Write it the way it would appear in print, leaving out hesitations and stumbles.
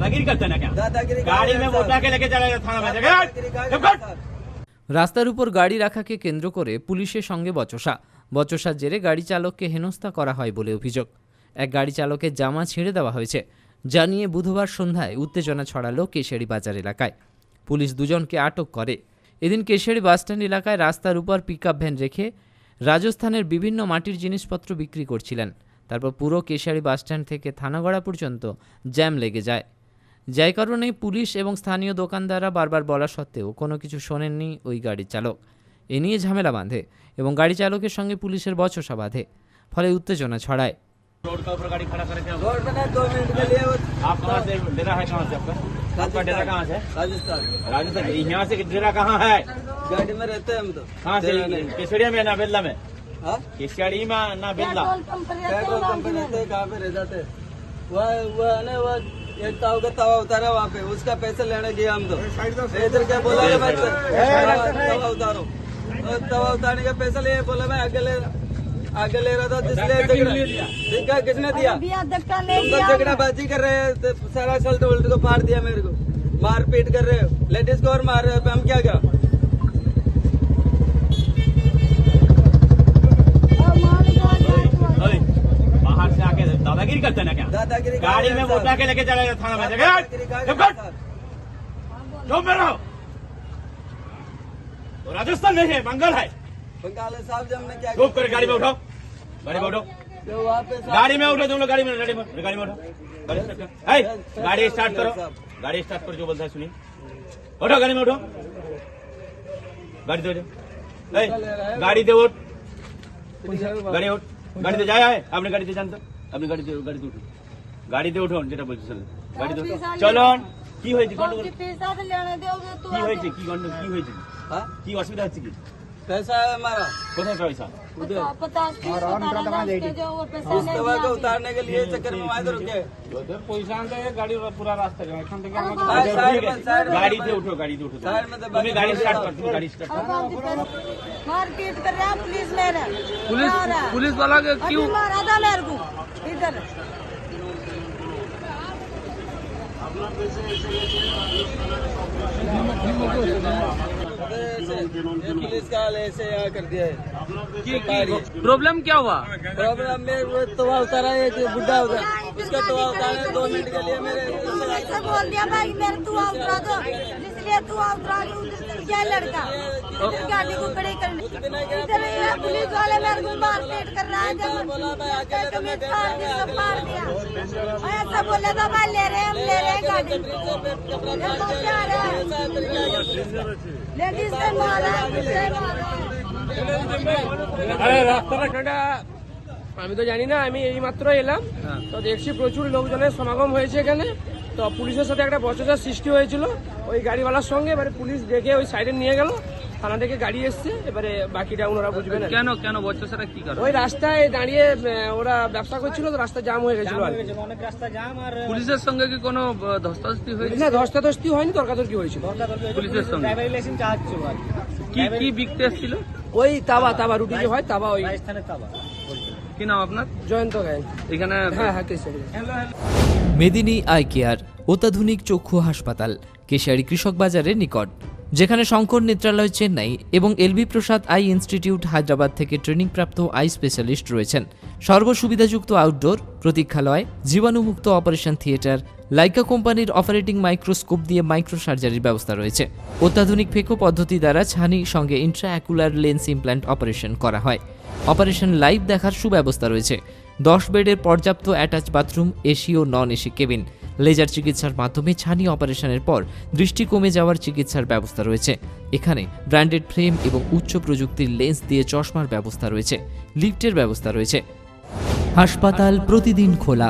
दादागिरी करते ना क्या? गाड़ी में उठा के लेके चला थाना में রাস্তার উপর গাড়ি রাখাকে কেন্দ্র করে পুলিশের সঙ্গে বচসার জেরে গাড়ি চালককে হেনস্থা করা হয় বলে অভিযোগ। এক গাড়ি চালকের জামা ছিঁড়ে দেওয়া হয়েছে, যা নিয়ে বুধবার সন্ধ্যায় উত্তেজনা ছড়ালো কেশিয়াড়ি বাজার এলাকায়। পুলিশ দুজনকে আটক করে। এদিন কেশিয়াড়ি বাসস্ট্যান্ড এলাকায় রাস্তার উপর পিকআপ ভ্যান রেখে রাজস্থানের বিভিন্ন মাটির জিনিসপত্র বিক্রি করছিলেন। তারপর পুরো কেশিয়াড়ি বাসস্ট্যান্ড থেকে থানাগড়া পর্যন্ত জ্যাম লেগে যায়, যার কারণে পুলিশ এবং স্থানীয় দোকানদাররা বারবার বলা সত্ত্বেও কোনো কিছু শোনেননি ওই গাড়ির চালক। এ নিয়ে ঝামেলা বাঁধে এবং গাড়ি চালকের সঙ্গে পুলিশের বচসা বাঁধে, ফলে উত্তেজনা ছড়ায়। रोड का ऊपर गाड़ी खड़ा करके रोड पे ना 2 मिनट के लिए आप कहाँ से डेरा है? कहाँ से आपका डेरा कहाँ से? राजस्थान। राजस्थान। यहाँ से डेरा कहाँ है? गाड़ी में रहते हैं हम तो। कहाँ से? केसरिया में ना बेल्ला में? हाँ? केसरिया में ना बेल्ला? पेट्रोल पंप रहते हैं, कहाँ पे रह जाते हैं? वो ना वो एक ताव का तवा उतारा वहाँ पे, उसका पैसे लेने गए हम तो। इधर क्या बोला मैं तवा उतारो, तवा उतारने का पैसा लिए, बोला मैं आगे ले रहा था, इसलिए किसने दिया? झगड़ाबाजी कर रहे हैं, सारा सल्ट उल्ट को फाड़ दिया मेरे को, मारपीट कर रहे हो, लेडीज को और मार रहे हो, हम क्या करें? बाहर से आके दादागिरी करते ना क्या? दादागिरी गाड़ी में उठा के लेके चला थाना में राजस्थान में है, मंगल है। बंगाल साहब जब हमने क्या चुप कर, गाड़ी में उठो, गाड़ी में उठो, जो वहाँ पे गाड़ी में उठो तुम लोग, गाड़ी में उठो, गाड़ी स्टार्ट करो, गाड़ी स्टार्ट करो, जो बोलता है सुनिए, उठो गाड़ी में उठो, गाड़ी दे उठो, गाड़ी दे उठ, गाड़ी उठ, गाड़ी दे जाए अपने गाड़ी दे जानते, अपनी गाड़ी दे उठो, गाड़ी दे उठो, যেটা বলছি চলো, গাড়ি দে চলো। কি হয়েছে গন্ডগোল? কি হয়েছে? কি গন্ডগোল কি হয়েছে? हाँ? কি অসুবিধা হচ্ছে? কি पैसा है हमारा কোথায় পয়সা? उस तवा को उतारने के लिए चक्कर में वहाँ रुके। গাড়ি পুরা রাস্তা এখান থেকে गाड़ी গাড়িতে উঠো, গাড়িতে উঠো, साइड में তুমি গাড়ি স্টার্ট করো, তুমি গাড়ি স্টার্ট করো। मारपीट कर रहा है पुलिस ले रहा है। पुलिस वाला के क्यों मारा था मेरे को इधर? पुलिस का ऐसे यहाँ कर दिया है। प्रॉब्लम क्या हुआ? प्रॉब्लम में वो तवा उतारा है, जो बुढ़ा उधर, उसका तवा उतारा है 2 मिनट के लिए मेरे ऐसे बोल दिया भाई मेरे तू उतरा दो, इसलिए तू उतरा के उधर चल गया लड़का गाड़ी को खड़े करने। इधर ये पुलिस वाले मेरे को मारपीट कर रहा है, जब मैं मार दिया ऐसा बोला था भाई ले रहे हम ले रहे गाड़ी लेडीज से मारा আরে রাস্তাটা আমি তো জানি না, আমি এই মাত্র এলাম তো দেখছি প্রচুর লোকজনের সমাগম হয়েছে এখানে। তো পুলিশের সাথে একটা বচসার সৃষ্টি হয়েছিল ওই গাড়িওয়ালার সঙ্গে, এবারে পুলিশ দেখে ওই সাইডে নিয়ে গেল, থানা থেকে গাড়ি এসছে, এবারে বাকিটা ওনারা বুঝবেন। কেন বচসাটা কি কারণ? ওই রাস্তায় দাঁড়িয়ে ওরা ব্যবসা করছিল তো রাস্তা জাম হয়ে গেছিল, অনেক রাস্তা জাম। আর পুলিশের সঙ্গে কি কোনো ধস্তাধস্তি হয়েছে? না, ধস্তাধস্তি হয়নি, তর্কাতর্কি হয়েছিল পুলিশের সঙ্গে। ড্রাইভার লাইসেন্স চাচ্ছিল আর কি বিকতে এসেছিল? ওই তাবা রুটি যে হয় তাবা, ওই রাজস্থানের তাবা। কি নাম আপনার? জয়ন্ত গায়ে। এখানে হ্যাঁ মেদিনী আই কেয়ার অত্যাধুনিক চক্ষু হাসপাতাল, কেশিয়াড়ি কৃষক বাজারের নিকট, যেখানে শঙ্কর নেত্রালয় চেন্নাই এবং এলবি প্রসাদ আই ইনস্টিটিউট হায়দ্রাবাদ থেকে ট্রেনিংপ্রাপ্ত আই স্পেশালিস্ট রয়েছেন। সর্বসুবিধাযুক্ত আউটডোর, প্রতীক্ষালয়, জীবাণুমুক্ত অপারেশন থিয়েটার, লাইকা কোম্পানির অপারেটিং মাইক্রোস্কোপ দিয়ে মাইক্রো সার্জারির ব্যবস্থা রয়েছে। অত্যাধুনিক ফেকো পদ্ধতি দ্বারা ছানি সঙ্গে ইন্ট্রাঅ্যাকুলার লেন্স ইমপ্ল্যান্ট অপারেশন করা হয়। অপারেশন লাইভ দেখার সুব্যবস্থা রয়েছে। 10 বেডের পর্যাপ্ত অ্যাটাচ বাথরুম, এসি ও নন এসি কেবিন। লেজার চিকিৎসার মাধ্যমে ছানি অপারেশনের পর দৃষ্টি কমে যাওয়ার চিকিৎসার ব্যবস্থা রয়েছে। এখানে ব্র্যান্ডেড ফ্রেম এবং উচ্চ প্রযুক্তির লেন্স দিয়ে চশমার ব্যবস্থা রয়েছে। লিফটের ব্যবস্থা রয়েছে। হাসপাতাল প্রতিদিন খোলা।